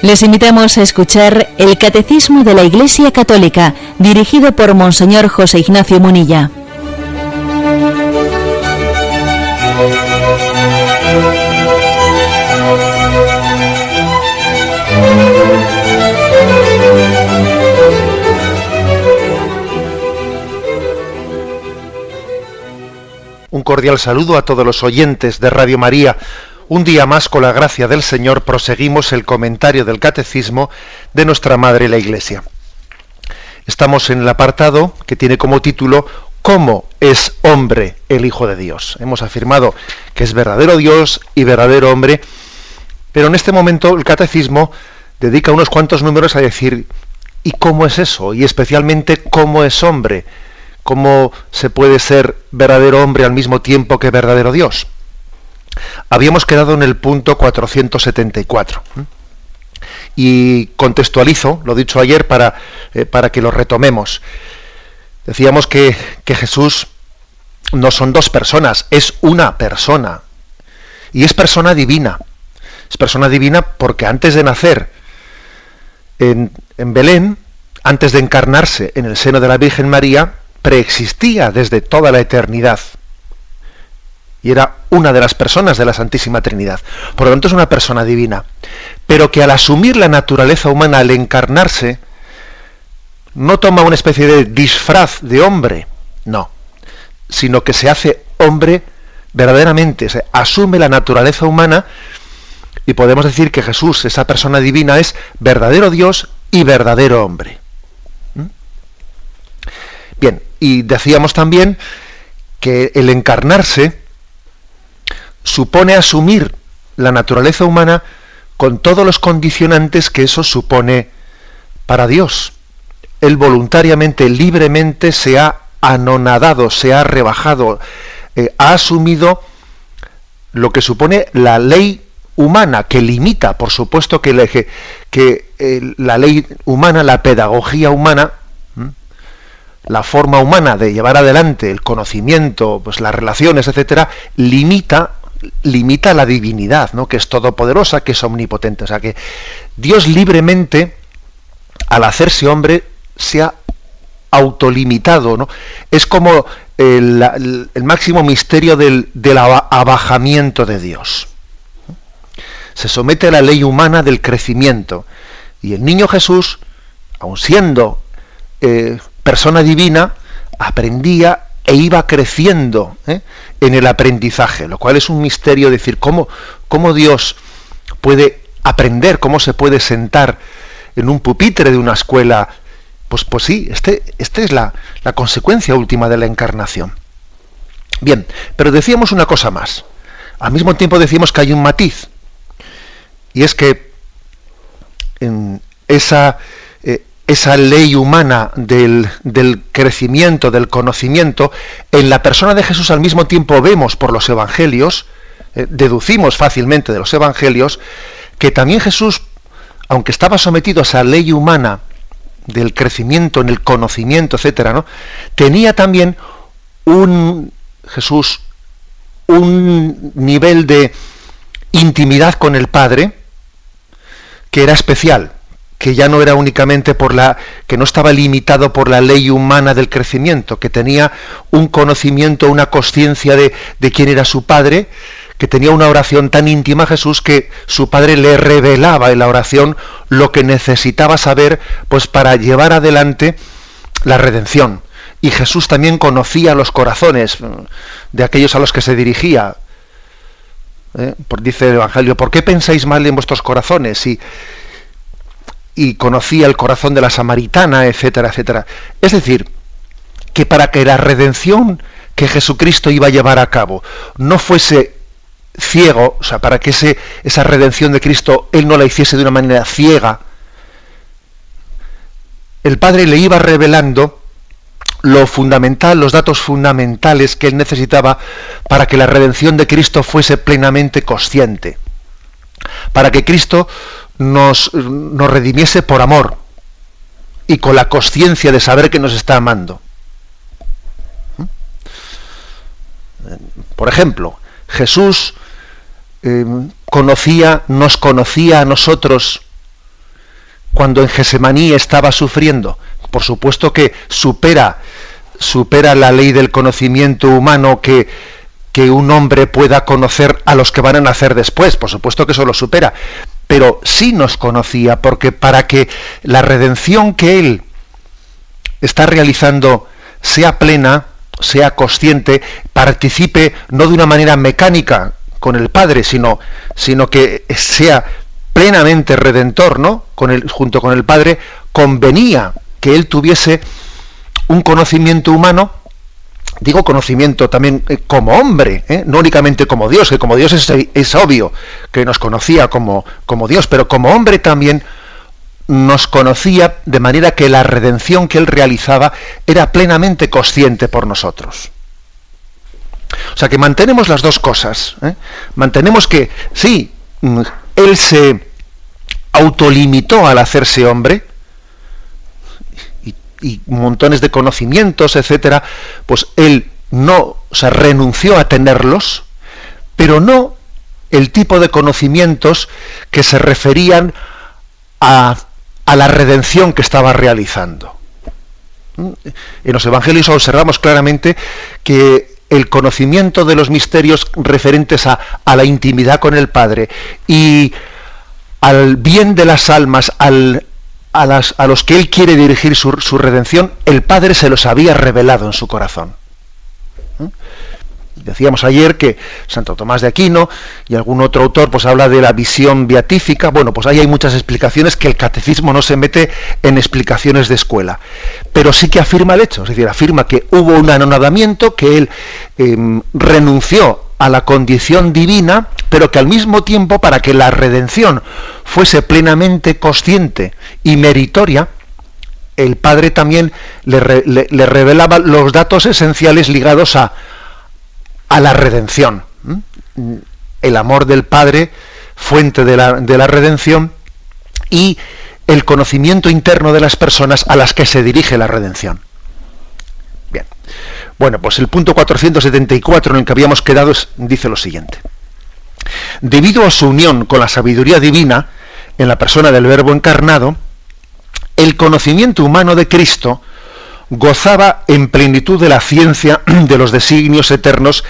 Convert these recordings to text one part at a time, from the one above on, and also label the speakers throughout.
Speaker 1: Les invitamos a escuchar el Catecismo de la Iglesia Católica, dirigido por Monseñor José Ignacio Munilla.
Speaker 2: Un cordial saludo a todos los oyentes de Radio María. Un día más, con la gracia del Señor, proseguimos el comentario del Catecismo de nuestra Madre la Iglesia. Estamos en el apartado que tiene como título ¿Cómo es hombre el Hijo de Dios? Hemos afirmado que es verdadero Dios y verdadero hombre, pero en este momento el Catecismo dedica unos cuantos números a decir ¿y cómo es eso? Y especialmente ¿cómo es hombre? ¿Cómo se puede ser verdadero hombre al mismo tiempo que verdadero Dios? Habíamos quedado en el punto 474 y contextualizo lo dicho ayer para que lo retomemos. Decíamos que Jesús no son dos personas, es una persona y es persona divina. Es persona divina porque antes de nacer en Belén, antes de encarnarse en el seno de la Virgen María, preexistía desde toda la eternidad. Y era una de las personas de la Santísima Trinidad. Por lo tanto es una persona divina. Pero que al asumir la naturaleza humana, al encarnarse, no toma una especie de disfraz de hombre, no. Sino que se hace hombre verdaderamente, se asume la naturaleza humana y podemos decir que Jesús, esa persona divina, es verdadero Dios y verdadero hombre. Bien, y decíamos también que el encarnarse supone asumir la naturaleza humana con todos los condicionantes que eso supone para Dios. Él voluntariamente, libremente se ha anonadado, se ha rebajado, ha asumido lo que supone la ley humana, que limita, por supuesto, que la ley humana, la pedagogía humana, la forma humana de llevar adelante el conocimiento, pues las relaciones, etcétera, limita la divinidad, ¿no? Que es todopoderosa, que es omnipotente. O sea que Dios libremente, al hacerse hombre, se ha autolimitado, ¿no? Es como el máximo misterio del abajamiento de Dios. Se somete a la ley humana del crecimiento. Y el niño Jesús, aun siendo persona divina, aprendía e iba creciendo en el aprendizaje, lo cual es un misterio, decir, cómo Dios puede aprender, cómo se puede sentar en un pupitre de una escuela. Pues sí, este es la consecuencia última de la encarnación. Bien, pero decíamos una cosa más. Al mismo tiempo decimos que hay un matiz, y es que en esa ley humana del crecimiento, del conocimiento, en la persona de Jesús al mismo tiempo vemos por los evangelios, deducimos fácilmente de los evangelios, que también Jesús, aunque estaba sometido a esa ley humana del crecimiento en el conocimiento, etcétera, ¿no?, tenía también Jesús un nivel de intimidad con el Padre que era especial, que ya no era únicamente que no estaba limitado por la ley humana del crecimiento, que tenía un conocimiento, una consciencia de quién era su Padre, que tenía una oración tan íntima a Jesús que su Padre le revelaba en la oración lo que necesitaba saber, pues para llevar adelante la redención. Y Jesús también conocía los corazones de aquellos a los que se dirigía. Dice el Evangelio, ¿por qué pensáis mal en vuestros corazones? Y conocía el corazón de la samaritana, etcétera, etcétera. Es decir, que para que la redención que Jesucristo iba a llevar a cabo no fuese ciego, o sea, para que esa redención de Cristo Él no la hiciese de una manera ciega, el Padre le iba revelando lo fundamental, los datos fundamentales que Él necesitaba para que la redención de Cristo fuese plenamente consciente, para que Cristo nos redimiese por amor y con la consciencia de saber que nos está amando. Por ejemplo, Jesús nos conocía a nosotros cuando en Gesemaní estaba sufriendo? Por supuesto que supera la ley del conocimiento humano que un hombre pueda conocer a los que van a nacer después. Por supuesto que eso lo supera. Pero sí nos conocía, porque para que la redención que él está realizando sea plena, sea consciente, participe no de una manera mecánica con el Padre, sino que sea plenamente redentor, ¿no? Junto con el Padre, convenía que él tuviese un conocimiento humano, digo conocimiento también como hombre, no únicamente como Dios, que como Dios es obvio que nos conocía como Dios, pero como hombre también nos conocía, de manera que la redención que él realizaba era plenamente consciente por nosotros. O sea que mantenemos las dos cosas, mantenemos que sí, él se autolimitó al hacerse hombre, y montones de conocimientos, etcétera, pues él no, renunció a tenerlos, pero no el tipo de conocimientos que se referían a la redención que estaba realizando. En los evangelios observamos claramente que el conocimiento de los misterios referentes a la intimidad con el Padre y al bien de las almas, a los que él quiere dirigir su redención, el Padre se los había revelado en su corazón. Decíamos ayer que Santo Tomás de Aquino y algún otro autor pues habla de la visión beatífica. Bueno, pues ahí hay muchas explicaciones que el catecismo no se mete en explicaciones de escuela, pero sí que afirma el hecho, es decir, afirma que hubo un anonadamiento, que él renunció a la condición divina, pero que al mismo tiempo, para que la redención fuese plenamente consciente y meritoria, el Padre también le revelaba los datos esenciales ligados a la redención. El amor del Padre, fuente de la redención, y el conocimiento interno de las personas a las que se dirige la redención. Bien. Bueno, pues el punto 474 en el que habíamos quedado dice lo siguiente. Debido a su unión con la sabiduría divina, en la persona del Verbo encarnado, el conocimiento humano de Cristo gozaba en plenitud de la ciencia de los designios eternos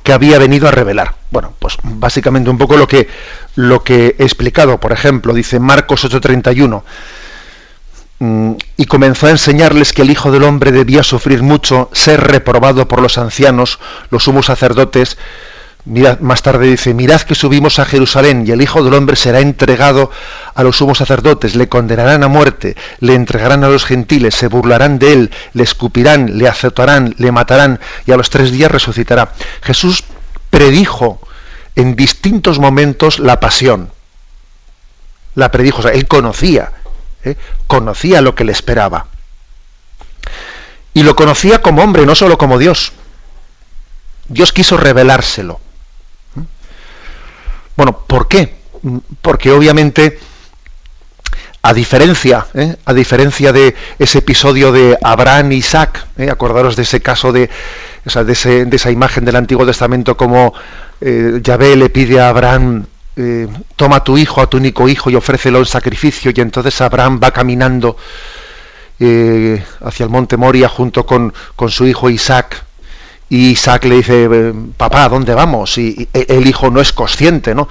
Speaker 2: que había venido a revelar. Bueno, pues básicamente un poco lo que he explicado. Por ejemplo, dice Marcos 8:31, y comenzó a enseñarles que el Hijo del Hombre debía sufrir mucho, ser reprobado por los ancianos, los sumos sacerdotes. Mirad, más tarde dice, mirad que subimos a Jerusalén y el Hijo del Hombre será entregado a los sumos sacerdotes, le condenarán a muerte, le entregarán a los gentiles, se burlarán de él, le escupirán, le azotarán, le matarán y a los 3 días resucitará. Jesús predijo en distintos momentos la pasión. La predijo, o sea, él conocía lo que le esperaba. Y lo conocía como hombre, no solo como Dios. Dios quiso revelárselo. Bueno, ¿por qué? Porque obviamente, a diferencia de ese episodio de Abraham y Isaac, acordaros de ese caso de esa imagen del Antiguo Testamento, como Yahvé le pide a Abraham, toma a tu hijo, a tu único hijo, y ofrécelo en sacrificio, y entonces Abraham va caminando hacia el monte Moria junto con su hijo Isaac. Y Isaac le dice, papá, ¿a dónde vamos? Y el hijo no es consciente, ¿no?,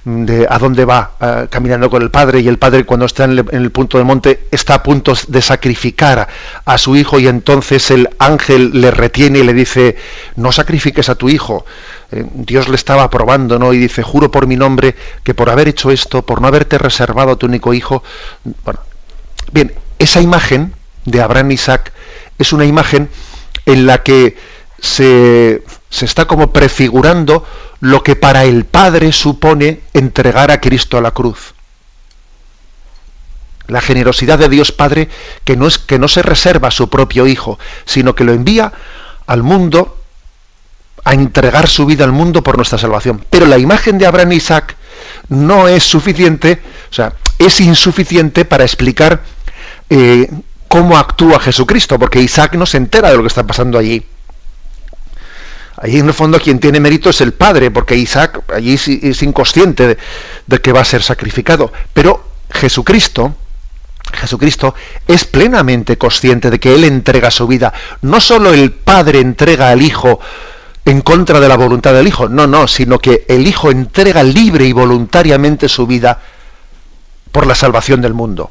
Speaker 2: de a dónde va caminando con el padre, y el padre, cuando está en el punto del monte, está a punto de sacrificar a su hijo, y entonces el ángel le retiene y le dice, no sacrifiques a tu hijo. Dios le estaba probando, ¿no? Y dice, juro por mi nombre que por haber hecho esto, por no haberte reservado a tu único hijo. Bueno, bien, esa imagen de Abraham e Isaac es una imagen en la que se está como prefigurando lo que para el Padre supone entregar a Cristo a la cruz. La generosidad de Dios Padre, que no se reserva a su propio Hijo, sino que lo envía al mundo a entregar su vida al mundo por nuestra salvación. Pero la imagen de Abraham e Isaac no es suficiente, o sea, es insuficiente para explicar cómo actúa Jesucristo, porque Isaac no se entera de lo que está pasando allí. Allí en el fondo quien tiene mérito es el Padre, porque Isaac allí es inconsciente de que va a ser sacrificado. Pero Jesucristo Jesucristo es plenamente consciente de que Él entrega su vida. No solo el Padre entrega al Hijo en contra de la voluntad del Hijo, no, sino que el Hijo entrega libre y voluntariamente su vida por la salvación del mundo.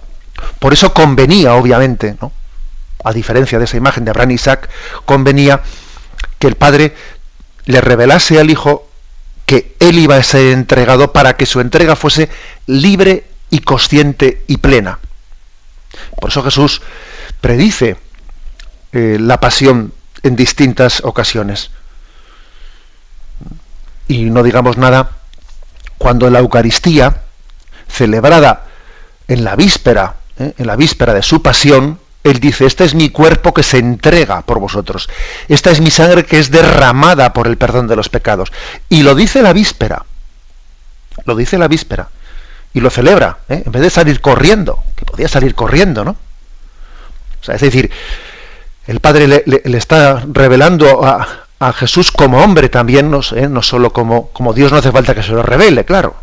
Speaker 2: Por eso convenía, obviamente, ¿no?, a diferencia de esa imagen de Abraham y Isaac, convenía que el Padre le revelase al Hijo que Él iba a ser entregado para que su entrega fuese libre y consciente y plena. Por eso Jesús predice la pasión en distintas ocasiones. Y no digamos nada cuando en la Eucaristía, celebrada en la víspera de su pasión, Él dice: este es mi cuerpo que se entrega por vosotros, esta es mi sangre que es derramada por el perdón de los pecados. Y lo dice la víspera, y lo celebra, en vez de salir corriendo, que podía salir corriendo, ¿no? O sea, es decir, el Padre le está revelando a Jesús como hombre también, no solo como Dios, no hace falta que se lo revele, claro,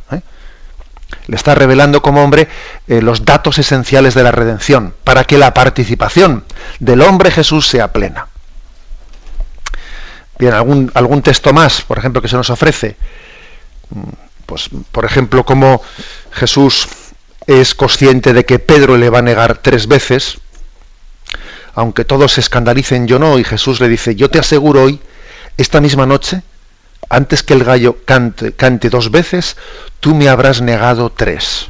Speaker 2: le está revelando como hombre los datos esenciales de la redención, para que la participación del hombre Jesús sea plena. Bien, algún texto más, por ejemplo, que se nos ofrece. Pues, por ejemplo, como Jesús es consciente de que Pedro le va a negar 3 veces, aunque todos se escandalicen, yo no, y Jesús le dice: yo te aseguro hoy, esta misma noche, antes que el gallo cante 2 veces, tú me habrás negado 3.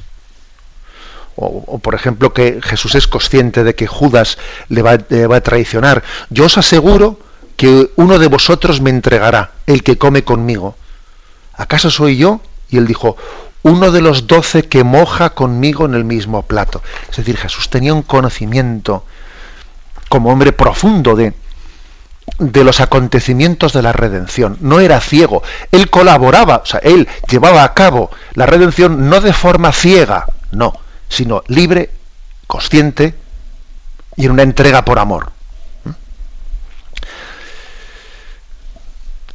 Speaker 2: O por ejemplo, que Jesús es consciente de que Judas le va a traicionar. Yo os aseguro que uno de vosotros me entregará, el que come conmigo. ¿Acaso soy yo? Y él dijo: uno de los 12 que moja conmigo en el mismo plato. Es decir, Jesús tenía un conocimiento como hombre profundo de los acontecimientos de la redención. No era ciego, él colaboraba, o sea, él llevaba a cabo la redención no de forma ciega, no, sino libre, consciente y en una entrega por amor.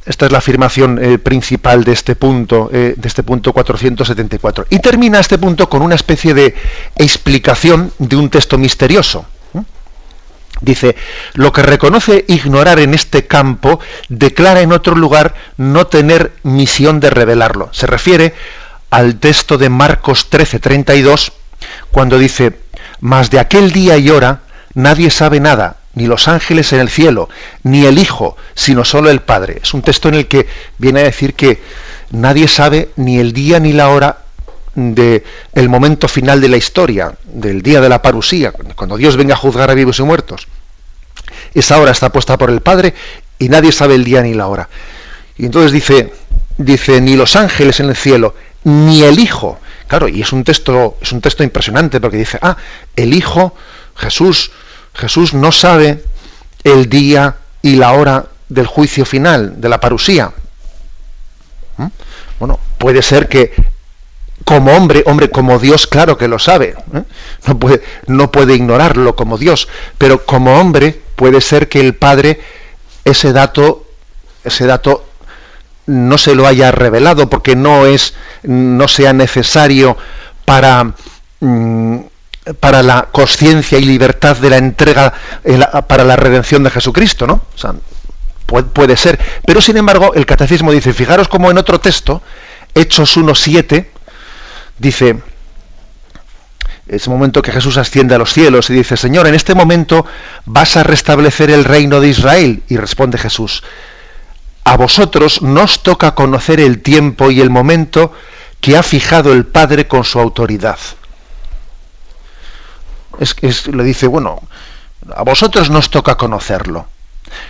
Speaker 2: Esta es la afirmación principal de este punto 474. Y termina este punto con una especie de explicación de un texto misterioso. Dice: lo que reconoce ignorar en este campo, declara en otro lugar no tener misión de revelarlo. Se refiere al texto de Marcos 13:32, cuando dice: mas de aquel día y hora nadie sabe nada, ni los ángeles en el cielo, ni el Hijo, sino solo el Padre. Es un texto en el que viene a decir que nadie sabe ni el día ni la hora del momento final de la historia, del día de la parusía, cuando Dios venga a juzgar a vivos y muertos. Esa hora está puesta por el Padre y nadie sabe el día ni la hora. Y entonces dice ni los ángeles en el cielo, ni el Hijo. Claro, y es un texto impresionante, porque dice: el Hijo, Jesús no sabe el día y la hora del juicio final, de la parusía. Bueno, puede ser que como hombre, como Dios, claro que lo sabe, no puede ignorarlo como Dios, pero como hombre puede ser que el Padre ese dato no se lo haya revelado, porque no sea necesario para la conciencia y libertad de la entrega para la redención de Jesucristo, ¿no? O sea, puede ser, pero sin embargo el catecismo dice, fijaros como en otro texto, Hechos 1:7, dice: ese momento que Jesús asciende a los cielos y dice: Señor, en este momento vas a restablecer el reino de Israel. Y responde Jesús: a vosotros no os toca conocer el tiempo y el momento que ha fijado el Padre con su autoridad. Le dice, bueno, a vosotros no os toca conocerlo.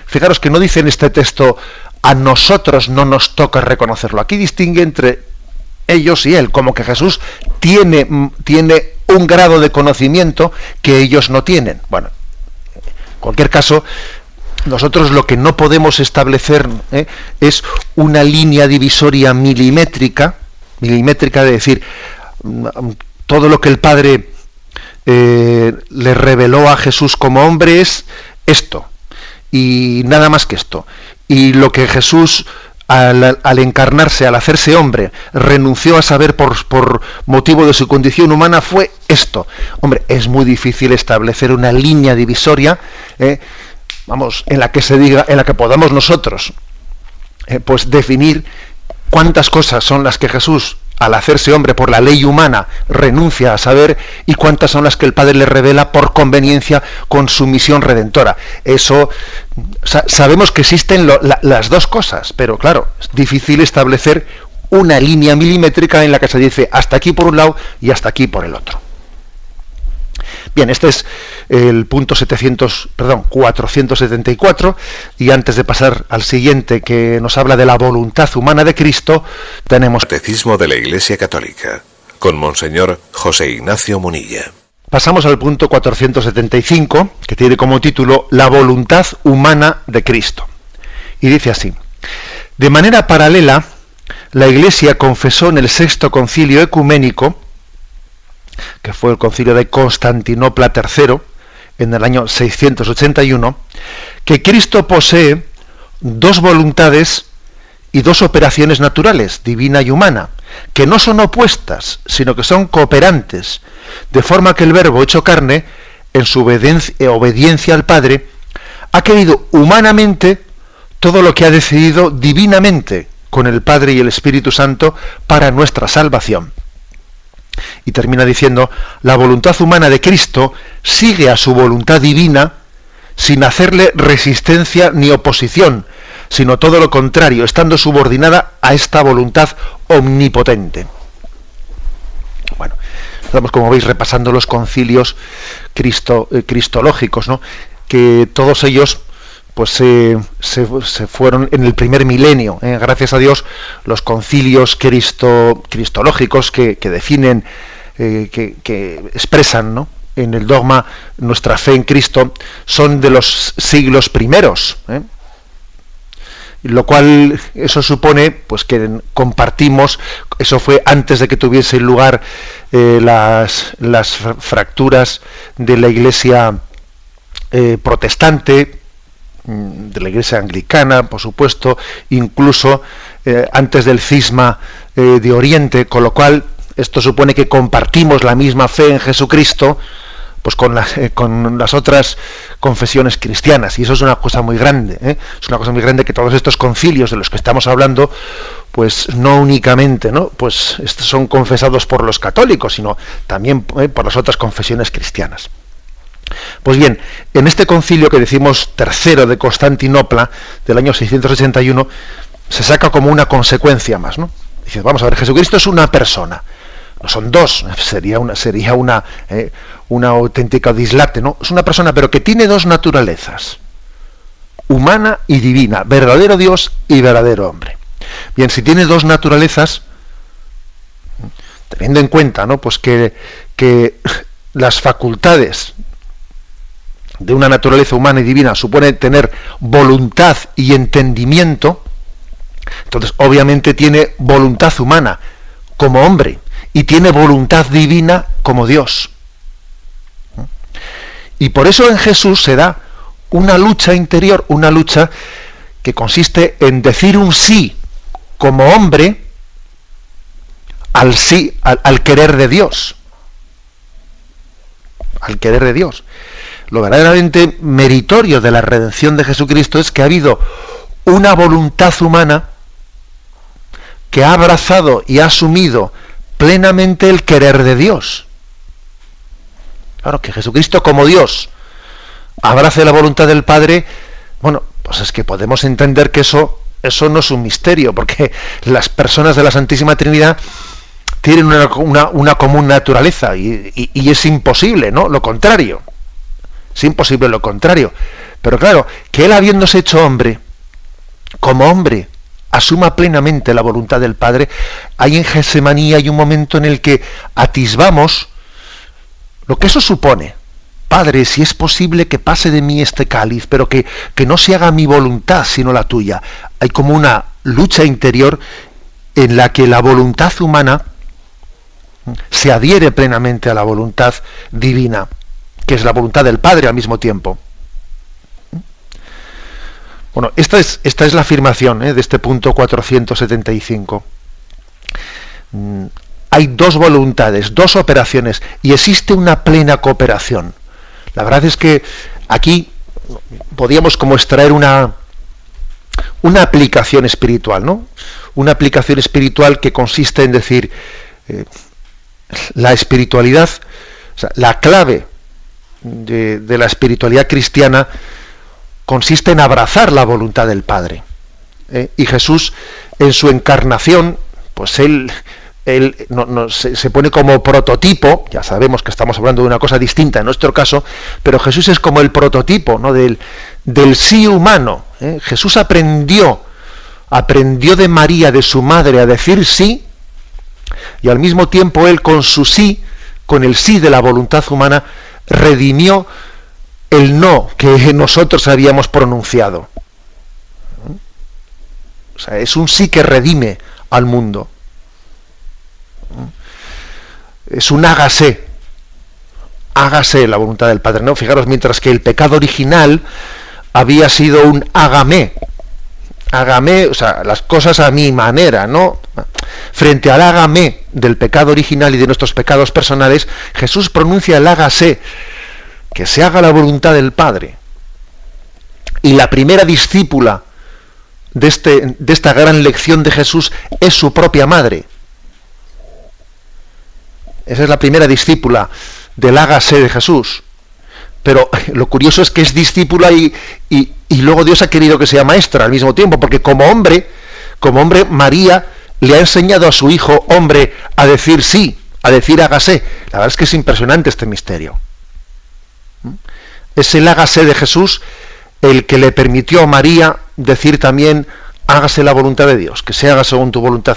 Speaker 2: Fijaros que no dice en este texto: a nosotros no nos toca reconocerlo. Aquí distingue entre ellos y él, como que Jesús tiene un grado de conocimiento que ellos no tienen. Bueno, en cualquier caso, nosotros lo que no podemos establecer es una línea divisoria milimétrica de decir, todo lo que el Padre le reveló a Jesús como hombre es esto, y nada más que esto. Y lo que Jesús al encarnarse, al hacerse hombre, renunció a saber por motivo de su condición humana, fue esto. Hombre, es muy difícil establecer una línea divisoria, en la que se diga, en la que podamos nosotros, pues definir cuántas cosas son las que Jesús, al hacerse hombre por la ley humana, renuncia a saber, y cuántas son las que el Padre le revela por conveniencia con su misión redentora. Eso, sabemos que existen las dos cosas, pero claro, es difícil establecer una línea milimétrica en la que se dice hasta aquí por un lado y hasta aquí por el otro. Bien, este es el punto 474, y antes de pasar al siguiente, que nos habla de la voluntad humana de Cristo, tenemos
Speaker 3: Catecismo de la Iglesia Católica, con Monseñor José Ignacio Munilla.
Speaker 2: Pasamos al punto 475, que tiene como título La voluntad humana de Cristo. Y dice así: de manera paralela, la Iglesia confesó en el Sexto Concilio Ecuménico, que fue el concilio de Constantinopla III, en el año 681, que Cristo posee dos voluntades y dos operaciones naturales, divina y humana, que no son opuestas, sino que son cooperantes, de forma que el Verbo hecho carne, en su obediencia al Padre, ha querido humanamente todo lo que ha decidido divinamente con el Padre y el Espíritu Santo para nuestra salvación. Y termina diciendo: la voluntad humana de Cristo sigue a su voluntad divina sin hacerle resistencia ni oposición, sino todo lo contrario, estando subordinada a esta voluntad omnipotente. Bueno, estamos, como veis, repasando los concilios cristológicos, ¿no? Que todos ellos pues se fueron en el primer milenio. Gracias a Dios, los concilios cristológicos que definen, que expresan, ¿no?, en el dogma nuestra fe en Cristo, son de los siglos primeros, lo cual eso supone pues que compartimos, eso fue antes de que tuviesen lugar las fracturas de la Iglesia protestante, de la Iglesia anglicana, por supuesto, incluso antes del cisma de Oriente, con lo cual esto supone que compartimos la misma fe en Jesucristo pues con las otras confesiones cristianas, y eso es una cosa muy grande, es una cosa muy grande, que todos estos concilios de los que estamos hablando, pues no únicamente, ¿no?, pues son confesados por los católicos, sino también por las otras confesiones cristianas. Pues bien, en este concilio que decimos tercero de Constantinopla, del año 681, se saca como una consecuencia más, ¿no? Dice, vamos a ver, Jesucristo es una persona, no son dos, sería una auténtica dislate, ¿no? Es una persona, pero que tiene dos naturalezas, humana y divina, verdadero Dios y verdadero hombre. Bien, si tiene dos naturalezas, teniendo en cuenta, ¿no?, pues que las facultades de una naturaleza humana y divina supone tener voluntad y entendimiento, entonces obviamente tiene voluntad humana como hombre y tiene voluntad divina como Dios. Y por eso en Jesús se da una lucha interior, una lucha que consiste en decir un sí como hombre al sí, al querer de Dios. Al querer de Dios. Lo verdaderamente meritorio de la redención de Jesucristo es que ha habido una voluntad humana que ha abrazado y ha asumido plenamente el querer de Dios. Claro, que Jesucristo como Dios abrace la voluntad del Padre, bueno, pues es que podemos entender que eso no es un misterio, porque las personas de la Santísima Trinidad tienen una común naturaleza y es imposible, ¿no?, lo contrario. Es imposible lo contrario. Pero claro, que él, habiéndose hecho hombre, como hombre, asuma plenamente la voluntad del Padre. Hay en Getsemaní hay un momento en el que atisbamos lo que eso supone. Padre, si es posible que pase de mí este cáliz, pero que no se haga mi voluntad sino la tuya. Hay como una lucha interior en la que la voluntad humana se adhiere plenamente a la voluntad divina, que es la voluntad del Padre al mismo tiempo. Bueno, esta es la afirmación de este punto 475. Hay dos voluntades, dos operaciones, y existe una plena cooperación. La verdad es que aquí podíamos como extraer una aplicación espiritual, ¿no? Una aplicación espiritual que consiste en decir, la espiritualidad, o sea, la clave de la espiritualidad cristiana consiste en abrazar la voluntad del Padre. Y Jesús, en su encarnación, pues él se pone como prototipo. Ya sabemos que estamos hablando de una cosa distinta en nuestro caso, pero Jesús es como el prototipo, ¿no?, del sí humano. Jesús aprendió de María, de su madre, a decir sí, y al mismo tiempo él con su sí, con el sí de la voluntad humana, redimió el no que nosotros habíamos pronunciado. O sea, es un sí que redime al mundo. Es un hágase la voluntad del Padre, ¿no? Fijaros, mientras que el pecado original había sido un hágame, o sea, las cosas a mi manera, ¿no? Frente al hágame del pecado original y de nuestros pecados personales, Jesús pronuncia el hágase, que se haga la voluntad del Padre. Y la primera discípula de esta gran lección de Jesús es su propia madre. Esa es la primera discípula del hágase de Jesús. Pero lo curioso es que es discípula y luego Dios ha querido que sea maestra al mismo tiempo, porque como hombre María le ha enseñado a su hijo hombre a decir sí, a decir hágase. La verdad es que es impresionante este misterio. Es el hágase de Jesús el que le permitió a María decir también hágase la voluntad de Dios, que se haga según tu voluntad.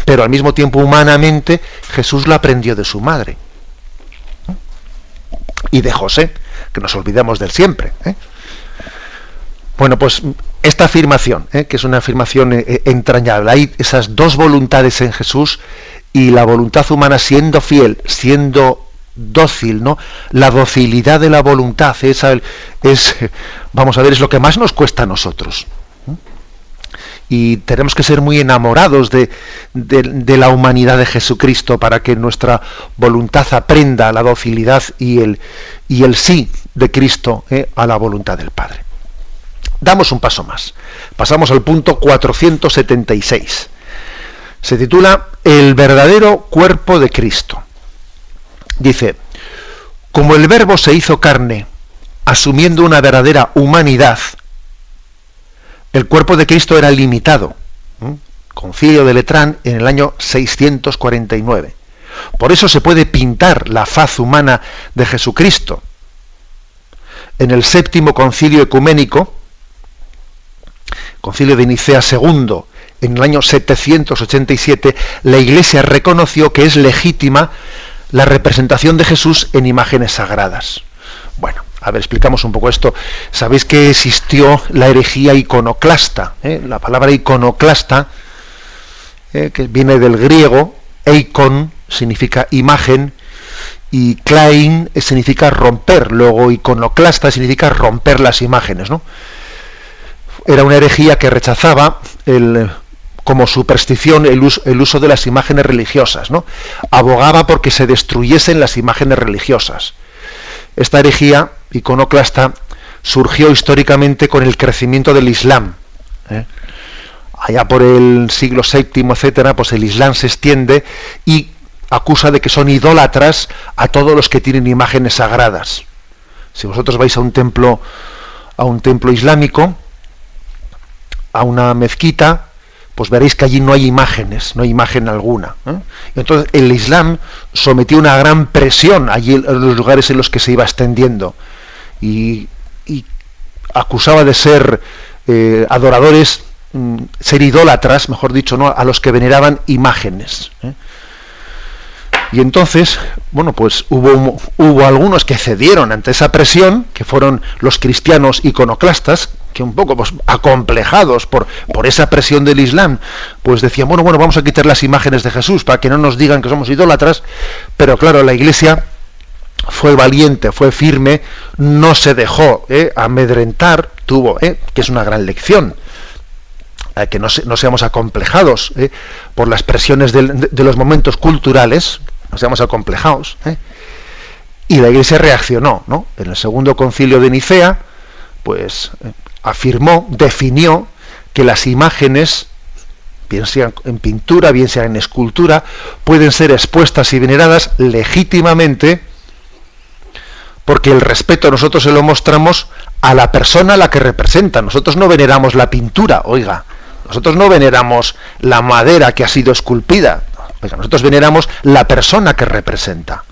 Speaker 2: Pero al mismo tiempo, humanamente, Jesús la aprendió de su madre. Y de José, que nos olvidamos del siempre. Bueno, pues esta afirmación, que es una afirmación entrañable, hay esas dos voluntades en Jesús, y la voluntad humana siendo fiel, siendo dócil, ¿no? La docilidad de la voluntad, vamos a ver, es lo que más nos cuesta a nosotros. Y tenemos que ser muy enamorados de la humanidad de Jesucristo para que nuestra voluntad aprenda la docilidad y el sí de Cristo a la voluntad del Padre. Damos un paso más. Pasamos al punto 476. Se titula El verdadero cuerpo de Cristo. Dice: como el Verbo se hizo carne, asumiendo una verdadera humanidad, el cuerpo de Cristo era limitado. Concilio de Letrán en el año 649. Por eso se puede pintar la faz humana de Jesucristo. En el séptimo concilio ecuménico, concilio de Nicea II, en el año 787, la Iglesia reconoció que es legítima la representación de Jesús en imágenes sagradas. Bueno, a ver, explicamos un poco esto. Sabéis que existió la herejía iconoclasta. La palabra iconoclasta, que viene del griego, eikon significa imagen, y klein significa romper. Luego iconoclasta significa romper las imágenes, ¿no? Era una herejía que rechazaba como superstición el uso de las imágenes religiosas, ¿no? Abogaba porque se destruyesen las imágenes religiosas. Esta herejía iconoclasta surgió históricamente con el crecimiento del Islam. Allá por el siglo VII, etcétera, pues el Islam se extiende y acusa de que son idólatras a todos los que tienen imágenes sagradas. Si vosotros vais a un templo islámico, a una mezquita, pues veréis que allí no hay imágenes, no hay imagen alguna. Entonces el Islam sometió una gran presión allí en los lugares en los que se iba extendiendo y acusaba de ser adoradores, ser idólatras, mejor dicho, ¿no?, a los que veneraban imágenes. Y entonces, bueno, pues hubo algunos que cedieron ante esa presión, que fueron los cristianos iconoclastas, que un poco pues acomplejados por esa presión del Islam, pues decían, bueno, vamos a quitar las imágenes de Jesús para que no nos digan que somos idólatras. Pero claro, la Iglesia fue valiente, fue firme, no se dejó amedrentar, tuvo, que es una gran lección, que no seamos acomplejados por las presiones de los momentos culturales, no seamos acomplejados. Y la Iglesia reaccionó, ¿no? En el segundo concilio de Nicea, pues afirmó, definió que las imágenes, bien sean en pintura, bien sean en escultura, pueden ser expuestas y veneradas legítimamente, porque el respeto nosotros se lo mostramos a la persona a la que representa. Nosotros no veneramos la pintura, oiga, nosotros no veneramos la madera que ha sido esculpida, oiga, nosotros veneramos la persona que representa.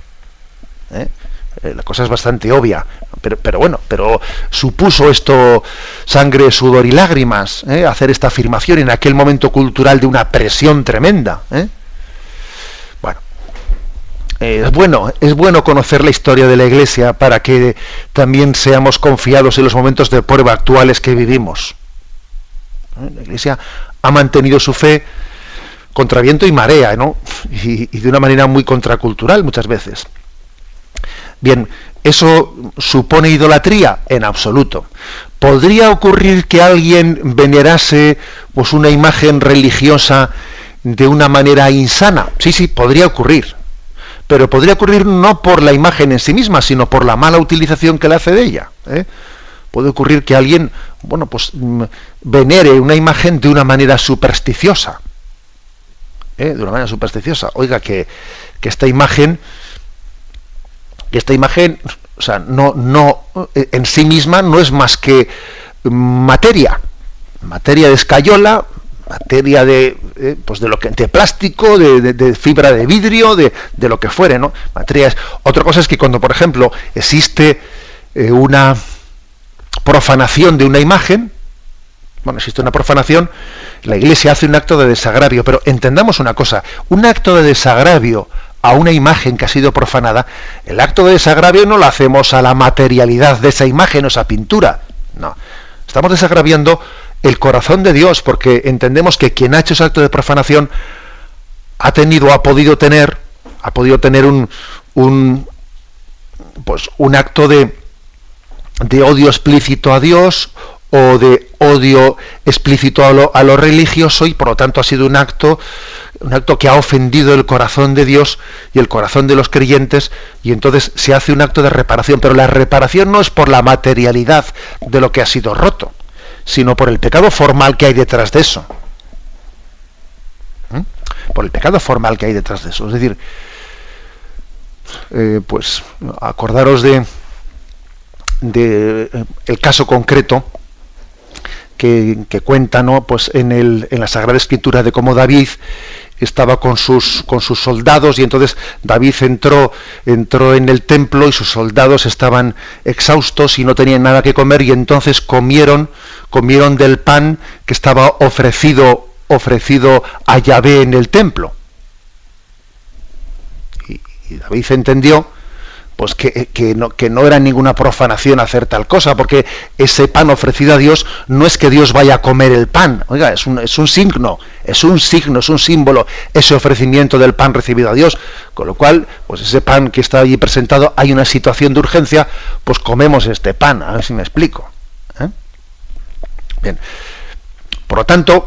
Speaker 2: La cosa es bastante obvia, pero bueno, pero supuso esto sangre, sudor y lágrimas, hacer esta afirmación en aquel momento cultural de una presión tremenda. Bueno, es bueno conocer la historia de la Iglesia para que también seamos confiados en los momentos de prueba actuales que vivimos. La Iglesia ha mantenido su fe contra viento y marea, ¿no? Y de una manera muy contracultural muchas veces. Bien, ¿eso supone idolatría? En absoluto. ¿Podría ocurrir que alguien venerase pues una imagen religiosa de una manera insana? Sí, podría ocurrir. Pero podría ocurrir no por la imagen en sí misma, sino por la mala utilización que le hace de ella. Puede ocurrir que alguien, bueno, pues venere una imagen de una manera supersticiosa. De una manera supersticiosa. Oiga, que esta imagen, o sea, no en sí misma no es más que materia de escayola, materia de plástico, de fibra de vidrio, de lo que fuere, ¿no? Materias. Otra cosa es que cuando, por ejemplo, existe una profanación de una imagen, existe una profanación, la Iglesia hace un acto de desagravio, pero entendamos una cosa, un acto de desagravio a una imagen que ha sido profanada, el acto de desagravio no lo hacemos a la materialidad de esa imagen o esa pintura, no. Estamos desagraviando el corazón de Dios, porque entendemos que quien ha hecho ese acto de profanación ha podido tener un acto de odio explícito a Dios o de odio explícito a lo religioso, y por lo tanto ha sido un acto que ha ofendido el corazón de Dios y el corazón de los creyentes, y entonces se hace un acto de reparación, pero la reparación no es por la materialidad de lo que ha sido roto, sino por el pecado formal que hay detrás de eso. Por el pecado formal que hay detrás de eso. Es decir, pues acordaros de el caso concreto que cuenta, ¿no? Pues en la Sagrada Escritura, de cómo David estaba con sus soldados, y entonces David entró en el templo y sus soldados estaban exhaustos y no tenían nada que comer, y entonces comieron del pan que estaba ofrecido a Yahvé en el templo. Y David entendió pues que no era ninguna profanación hacer tal cosa, porque ese pan ofrecido a Dios no es que Dios vaya a comer el pan, oiga, es un signo, es un símbolo, ese ofrecimiento del pan recibido a Dios, con lo cual, pues ese pan que está allí presentado, hay una situación de urgencia, pues comemos este pan, a ver si me explico. Bien, por lo tanto,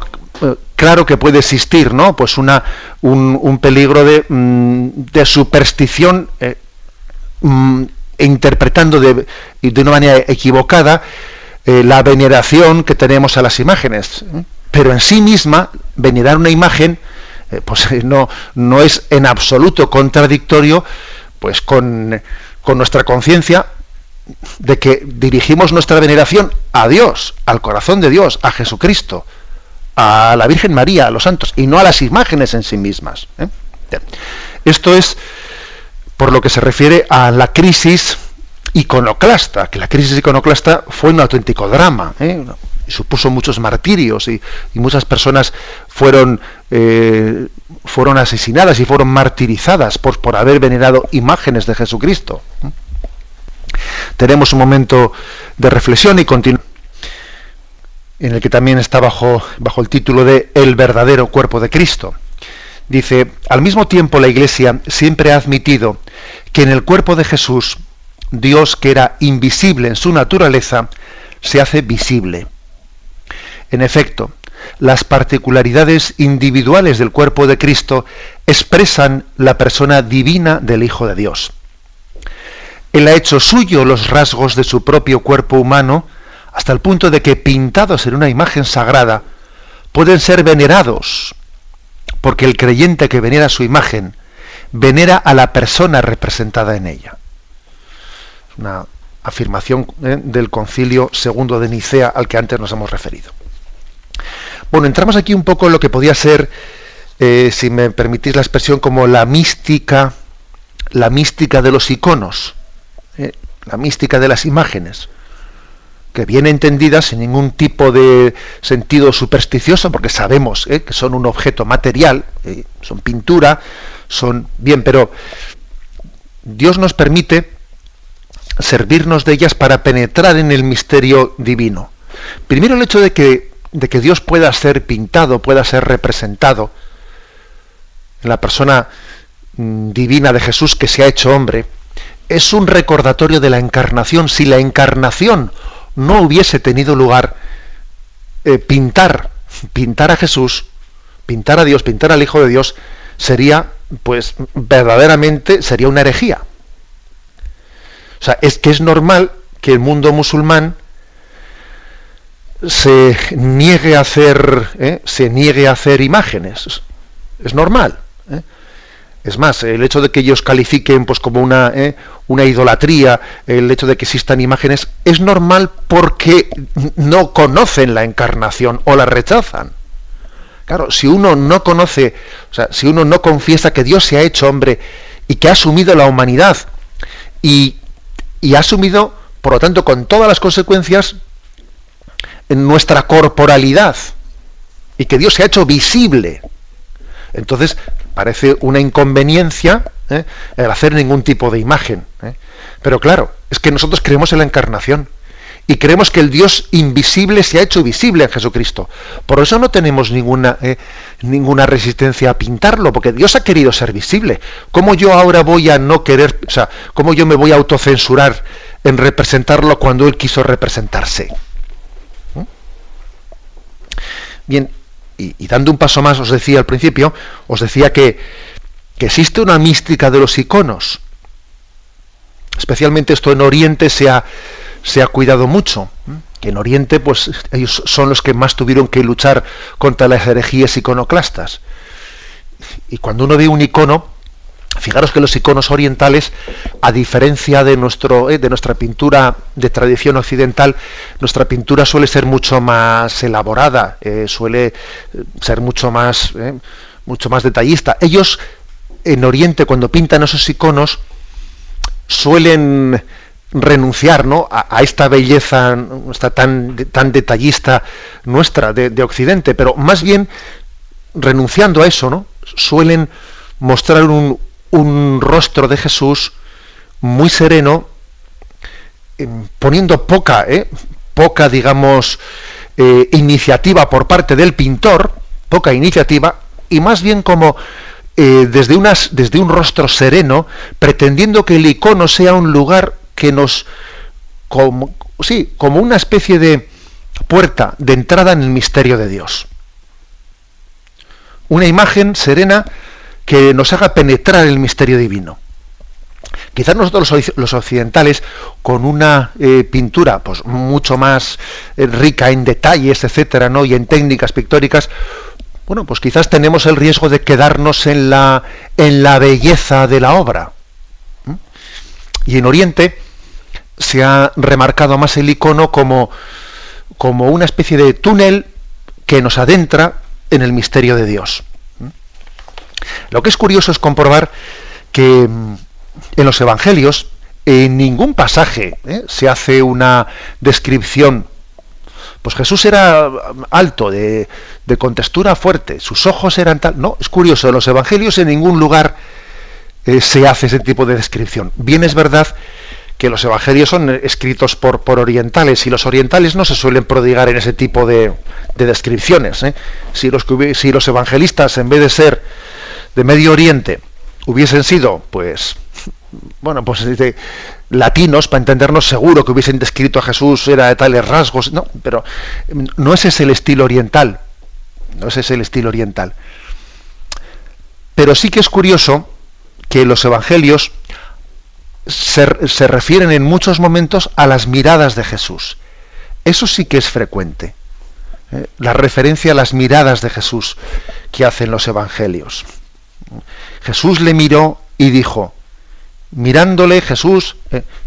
Speaker 2: claro que puede existir, ¿no? Pues un peligro de superstición, interpretando de una manera equivocada la veneración que tenemos a las imágenes, pero en sí misma venerar una imagen pues no es en absoluto contradictorio pues con nuestra conciencia de que dirigimos nuestra veneración a Dios, al corazón de Dios, a Jesucristo, a la Virgen María, a los santos, y no a las imágenes en sí mismas. Esto es por lo que se refiere a la crisis iconoclasta, que la crisis iconoclasta fue un auténtico drama, y supuso muchos martirios, y muchas personas fueron asesinadas y fueron martirizadas por haber venerado imágenes de Jesucristo. Tenemos un momento de reflexión y continuación, en el que también está bajo el título de El verdadero cuerpo de Cristo. Dice: al mismo tiempo la Iglesia siempre ha admitido que en el cuerpo de Jesús, Dios, que era invisible en su naturaleza, se hace visible. En efecto, las particularidades individuales del cuerpo de Cristo expresan la persona divina del Hijo de Dios. Él ha hecho suyo los rasgos de su propio cuerpo humano hasta el punto de que, pintados en una imagen sagrada, pueden ser venerados, porque el creyente que venera su imagen venera a la persona representada en ella. Una afirmación del Concilio II de Nicea al que antes nos hemos referido. Bueno, entramos aquí un poco en lo que podía ser, si me permitís la expresión, como la mística de los iconos, la mística de las imágenes, que bien entendidas, sin ningún tipo de sentido supersticioso, porque sabemos que son un objeto material, son pintura, son bien, pero Dios nos permite servirnos de ellas para penetrar en el misterio divino. Primero, el hecho de que Dios pueda ser pintado, pueda ser representado en la persona divina de Jesús que se ha hecho hombre, es un recordatorio de la encarnación. Si la encarnación no hubiese tenido lugar, pintar a Jesús, pintar a Dios, pintar al Hijo de Dios, sería, pues, verdaderamente sería una herejía. O sea, es que es normal que el mundo musulmán se niegue a hacer imágenes. Es normal. Es más, el hecho de que ellos califiquen pues como una idolatría, el hecho de que existan imágenes, es normal porque no conocen la encarnación o la rechazan. Claro, si uno no conoce, o sea, si uno no confiesa que Dios se ha hecho hombre y que ha asumido la humanidad y ha asumido, por lo tanto, con todas las consecuencias, en nuestra corporalidad, y que Dios se ha hecho visible, entonces parece una inconveniencia el hacer ningún tipo de imagen. Pero claro, es que nosotros creemos en la encarnación y creemos que el Dios invisible se ha hecho visible en Jesucristo. Por eso no tenemos ninguna resistencia a pintarlo, porque Dios ha querido ser visible. ¿Cómo yo ahora voy a no querer, o sea, cómo yo me voy a autocensurar en representarlo cuando Él quiso representarse? Bien, y dando un paso más, os decía al principio, que existe una mística de los iconos. Especialmente esto en Oriente se ha cuidado mucho, que en Oriente pues ellos son los que más tuvieron que luchar contra las herejías iconoclastas. Y cuando uno ve un icono, fijaros que los iconos orientales, a diferencia de nuestra pintura de tradición occidental, nuestra pintura suele ser mucho más elaborada, suele ser mucho más detallista. Ellos en Oriente, cuando pintan esos iconos, suelen renunciar, ¿no?, a esta belleza tan detallista nuestra de Occidente, pero más bien renunciando a eso, ¿no?, suelen mostrar un rostro de Jesús muy sereno, poniendo poca, digamos, iniciativa por parte del pintor, poca iniciativa, y más bien como desde un rostro sereno, pretendiendo que el icono sea un lugar que como una especie de puerta de entrada en el misterio de Dios. Una imagen serena que nos haga penetrar el misterio divino. Quizás nosotros los occidentales, con una pintura pues mucho más rica en detalles, etcétera, ¿no?, y en técnicas pictóricas, bueno, pues quizás tenemos el riesgo de quedarnos en la belleza de la obra. Y en Oriente se ha remarcado más el icono como una especie de túnel que nos adentra en el misterio de Dios. Lo que es curioso es comprobar que en los evangelios en ningún pasaje se hace una descripción. Pues Jesús era alto, de contextura fuerte, sus ojos eran tal. No, es curioso, en los evangelios en ningún lugar se hace ese tipo de descripción. Bien es verdad que los evangelios son escritos por orientales, y los orientales no se suelen prodigar en ese tipo de descripciones. Si los evangelistas, en vez de ser de Medio Oriente, hubiesen sido pues bueno, pues latinos, para entendernos, seguro que hubiesen descrito a Jesús, era de tales rasgos, no, pero no ese es el estilo oriental, no ese es el estilo oriental. Pero sí que es curioso que los evangelios se refieren en muchos momentos a las miradas de Jesús. Eso sí que es frecuente, la referencia a las miradas de Jesús que hacen los evangelios. Jesús le miró y dijo, mirándole Jesús,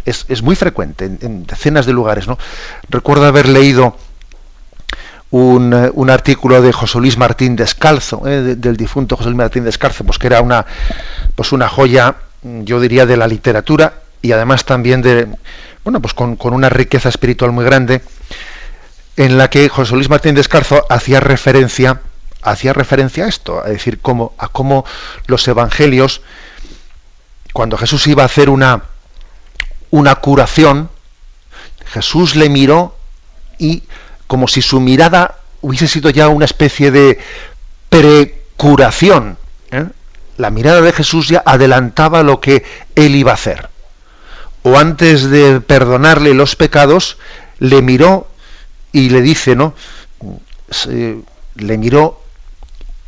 Speaker 2: es muy frecuente en decenas de lugares, ¿no? Recuerdo haber leído un artículo de José Luis Martín Descalzo, del difunto José Luis Martín Descalzo, pues que era una joya, yo diría, de la literatura, y además también pues con una riqueza espiritual muy grande, en la que José Luis Martín Descalzo hacía referencia a esto, a decir, a cómo los evangelios, cuando Jesús iba a hacer una curación, Jesús le miró y como si su mirada hubiese sido ya una especie de precuración, la mirada de Jesús ya adelantaba lo que él iba a hacer. O antes de perdonarle los pecados, le miró y le dice, ¿no? Le miró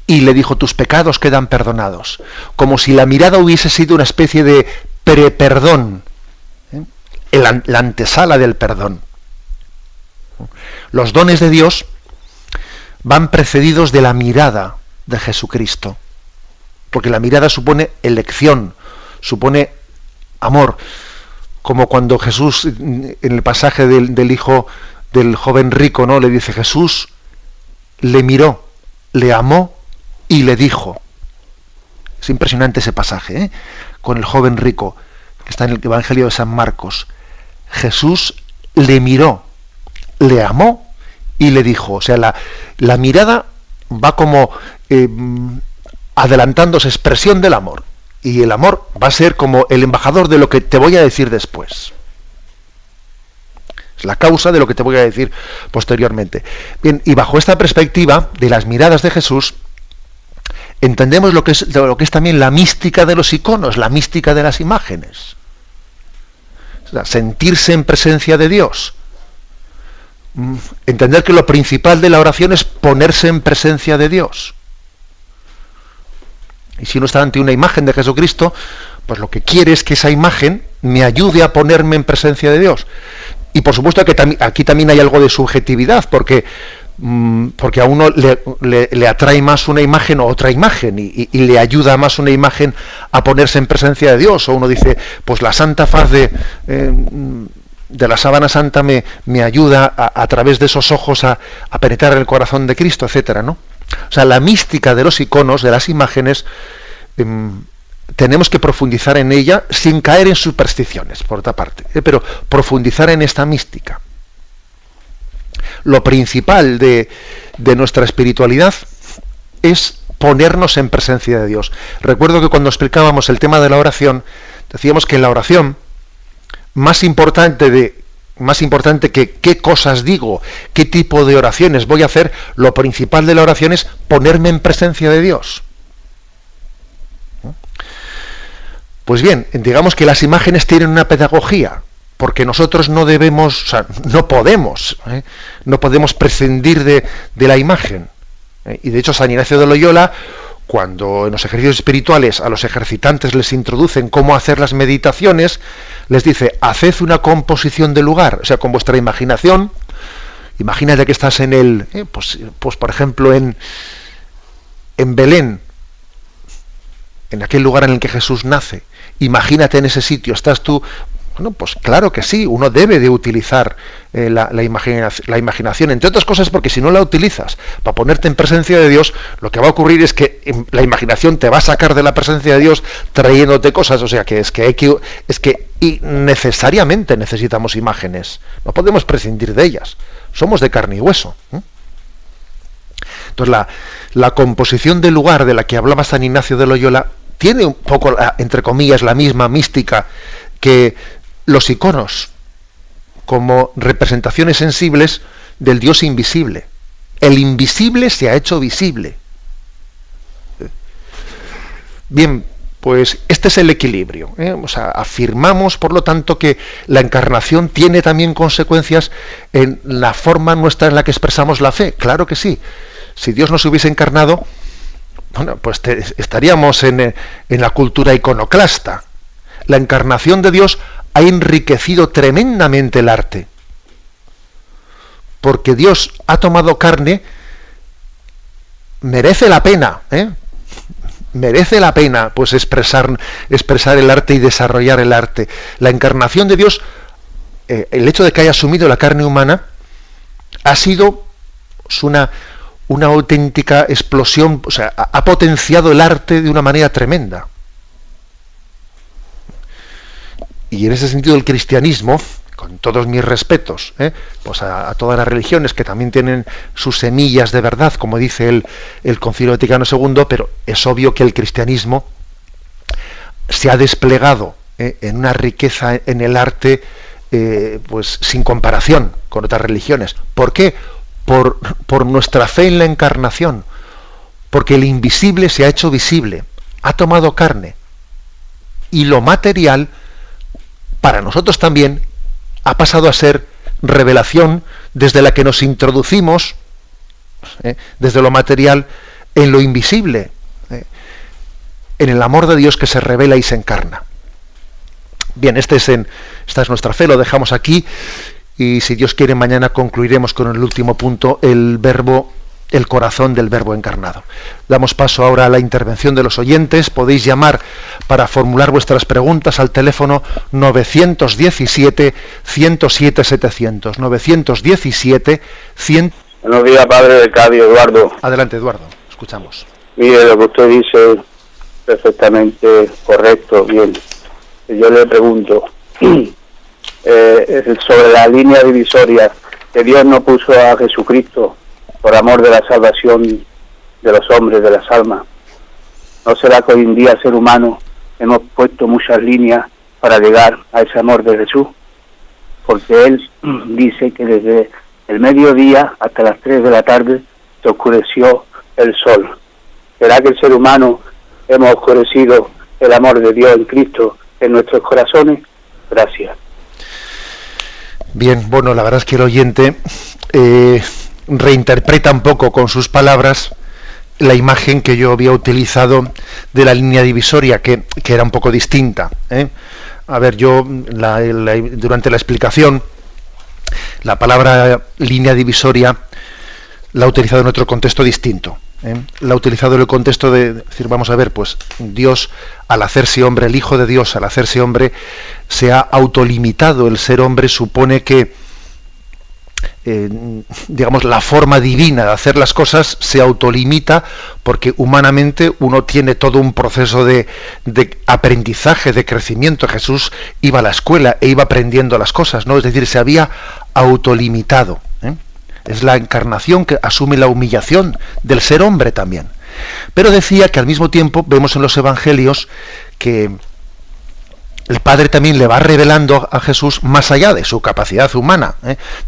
Speaker 2: y le dijo, tus pecados quedan perdonados. Como si la mirada hubiese sido una especie de preperdón, la antesala del perdón. Los dones de Dios van precedidos de la mirada de Jesucristo, porque la mirada supone elección, supone amor, como cuando Jesús, en el pasaje del hijo del joven rico, ¿no?, le dice, Jesús le miró, le amó y le dijo. Es impresionante ese pasaje, con el joven rico, que está en el Evangelio de San Marcos. Jesús le miró, le amó y le dijo. O sea, la mirada va como adelantándose, expresión del amor, y el amor va a ser como el embajador de lo que te voy a decir después. Es la causa de lo que te voy a decir posteriormente. Bien, y bajo esta perspectiva de las miradas de Jesús, entendemos lo que es también la mística de los iconos, la mística de las imágenes. O sea, sentirse en presencia de Dios. Entender que lo principal de la oración es ponerse en presencia de Dios. Y si uno está ante una imagen de Jesucristo, pues lo que quiere es que esa imagen me ayude a ponerme en presencia de Dios. Y por supuesto que aquí también hay algo de subjetividad, porque a uno le atrae más una imagen o otra imagen, y le ayuda más una imagen a ponerse en presencia de Dios. O uno dice, pues la santa faz de la sábana santa me ayuda a través de esos ojos a penetrar en el corazón de Cristo, etcétera, ¿no? O sea, la mística de los iconos, de las imágenes, tenemos que profundizar en ella sin caer en supersticiones, por otra parte, pero profundizar en esta mística. Lo principal de nuestra espiritualidad es ponernos en presencia de Dios. Recuerdo que cuando explicábamos el tema de la oración, decíamos que en la oración, más importante que qué cosas digo, qué tipo de oraciones voy a hacer, lo principal de la oración es ponerme en presencia de Dios. Pues bien, digamos que las imágenes tienen una pedagogía, porque nosotros no debemos, o sea, no podemos prescindir de la imagen. Y de hecho San Ignacio de Loyola, cuando en los ejercicios espirituales a los ejercitantes les introducen cómo hacer las meditaciones, les dice, haced una composición del lugar, o sea, con vuestra imaginación. Imagínate que estás en pues por ejemplo en Belén, en aquel lugar en el que Jesús nace. Imagínate en ese sitio, estás tú. Bueno, pues claro que sí, uno debe de utilizar la imaginación, entre otras cosas porque si no la utilizas para ponerte en presencia de Dios, lo que va a ocurrir es que la imaginación te va a sacar de la presencia de Dios trayéndote cosas. O sea, que necesariamente necesitamos imágenes, no podemos prescindir de ellas, somos de carne y hueso. Entonces la composición del lugar de la que hablaba San Ignacio de Loyola tiene un poco, entre comillas, la misma mística que los iconos, como representaciones sensibles del Dios invisible. El invisible se ha hecho visible. Bien, pues este es el equilibrio, ¿eh? O sea, afirmamos, por lo tanto, que la encarnación tiene también consecuencias en la forma nuestra en la que expresamos la fe. Claro que sí. Si Dios no se hubiese encarnado, bueno, pues estaríamos en la cultura iconoclasta. La encarnación de Dios ha enriquecido tremendamente el arte. Porque Dios ha tomado carne, merece la pena, merece la pena pues expresar el arte y desarrollar el arte. La encarnación de Dios, el hecho de que haya asumido la carne humana, ha sido pues, una auténtica explosión, o sea, ha potenciado el arte de una manera tremenda. Y en ese sentido el cristianismo, con todos mis respetos, pues a todas las religiones que también tienen sus semillas de verdad, como dice el Concilio Vaticano II, pero es obvio que el cristianismo se ha desplegado en una riqueza en el arte pues sin comparación con otras religiones. ¿Por qué? Por nuestra fe en la encarnación, porque el invisible se ha hecho visible, ha tomado carne, y lo material, para nosotros también, ha pasado a ser revelación desde la que nos introducimos, desde lo material, en lo invisible, en el amor de Dios que se revela y se encarna. Bien, esta es nuestra fe, lo dejamos aquí, y si Dios quiere mañana concluiremos con el último punto, el corazón del Verbo encarnado. Damos paso ahora a la intervención de los oyentes. Podéis llamar para formular vuestras preguntas al teléfono 917-107-700. 917-100.
Speaker 4: Buenos días, padre de Cádiz, Eduardo.
Speaker 2: Adelante, Eduardo, escuchamos.
Speaker 4: Mire, lo que usted dice perfectamente correcto. Bien, yo le pregunto sobre la línea divisoria que Dios no puso a Jesucristo por amor de la salvación de los hombres, de las almas. ¿No será que hoy en día, ser humano, hemos puesto muchas líneas para llegar a ese amor de Jesús? Porque Él dice que desde el mediodía hasta las 3 de la tarde se oscureció el sol. ¿Será que el ser humano hemos oscurecido el amor de Dios en Cristo en nuestros corazones? Gracias.
Speaker 2: Bien, bueno, la verdad es que el oyente reinterpreta un poco con sus palabras la imagen que yo había utilizado de la línea divisoria, que era un poco distinta. A ver, yo durante la explicación, la palabra línea divisoria la he utilizado en otro contexto distinto. La he utilizado en el contexto de decir, vamos a ver, pues Dios, al hacerse hombre, el Hijo de Dios, al hacerse hombre, se ha autolimitado. El ser hombre supone que digamos, la forma divina de hacer las cosas se autolimita, porque humanamente uno tiene todo un proceso de aprendizaje, de crecimiento. Jesús iba a la escuela e iba aprendiendo las cosas, ¿no? Es decir, se había autolimitado. Es la encarnación que asume la humillación del ser hombre también. Pero decía que al mismo tiempo vemos en los evangelios que el Padre también le va revelando a Jesús, más allá de su capacidad humana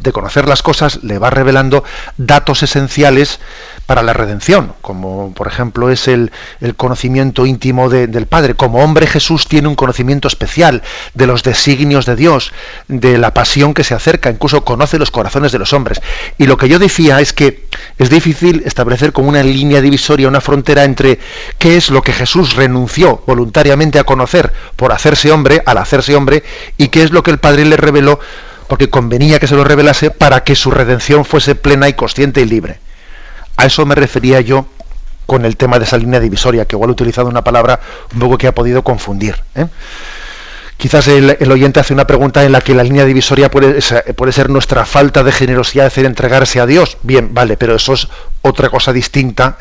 Speaker 2: de conocer las cosas, le va revelando datos esenciales para la redención, como por ejemplo es el conocimiento íntimo del Padre. Como hombre, Jesús tiene un conocimiento especial de los designios de Dios, de la pasión que se acerca, incluso conoce los corazones de los hombres. Y lo que yo decía es que es difícil establecer como una línea divisoria, una frontera entre qué es lo que Jesús renunció voluntariamente a conocer por hacerse hombre, al hacerse hombre, y qué es lo que el Padre le reveló porque convenía que se lo revelase para que su redención fuese plena y consciente y libre. A eso me refería yo con el tema de esa línea divisoria, que igual he utilizado una palabra un poco que ha podido confundir. Quizás el oyente hace una pregunta en la que la línea divisoria puede ser nuestra falta de generosidad, de entregarse a Dios. Bien, vale, pero eso es otra cosa distinta,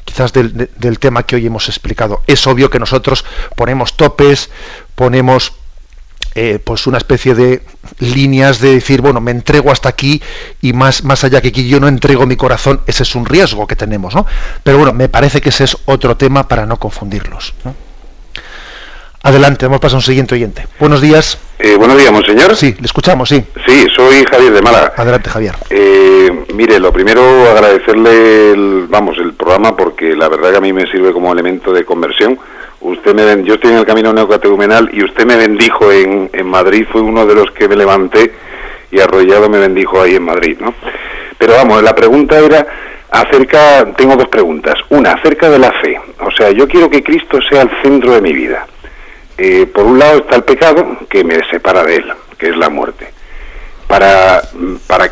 Speaker 2: quizás del tema que hoy hemos explicado. Es obvio que nosotros ponemos topes, ponemos pues una especie de líneas de decir, bueno, me entrego hasta aquí y más allá que aquí yo no entrego mi corazón. Ese es un riesgo que tenemos, ¿no? Pero bueno, me parece que ese es otro tema para no confundirlos, ¿no? Adelante, vamos a pasar a un siguiente oyente. Buenos días.
Speaker 5: Buenos días, monseñor.
Speaker 2: Sí, le escuchamos, sí.
Speaker 5: Sí, soy Javier de Málaga.
Speaker 2: Adelante, Javier.
Speaker 5: Mire, lo primero, agradecerle el programa, porque la verdad que a mí me sirve como elemento de conversión. yo estoy en el camino neocatecumenal y usted me bendijo en Madrid, fue uno de los que me levanté y arrollado me bendijo ahí en Madrid, ¿no? Pero vamos, la pregunta era tengo dos preguntas. Una, acerca de la fe. O sea, yo quiero que Cristo sea el centro de mi vida. Por un lado está el pecado, que me separa de él, que es la muerte. Para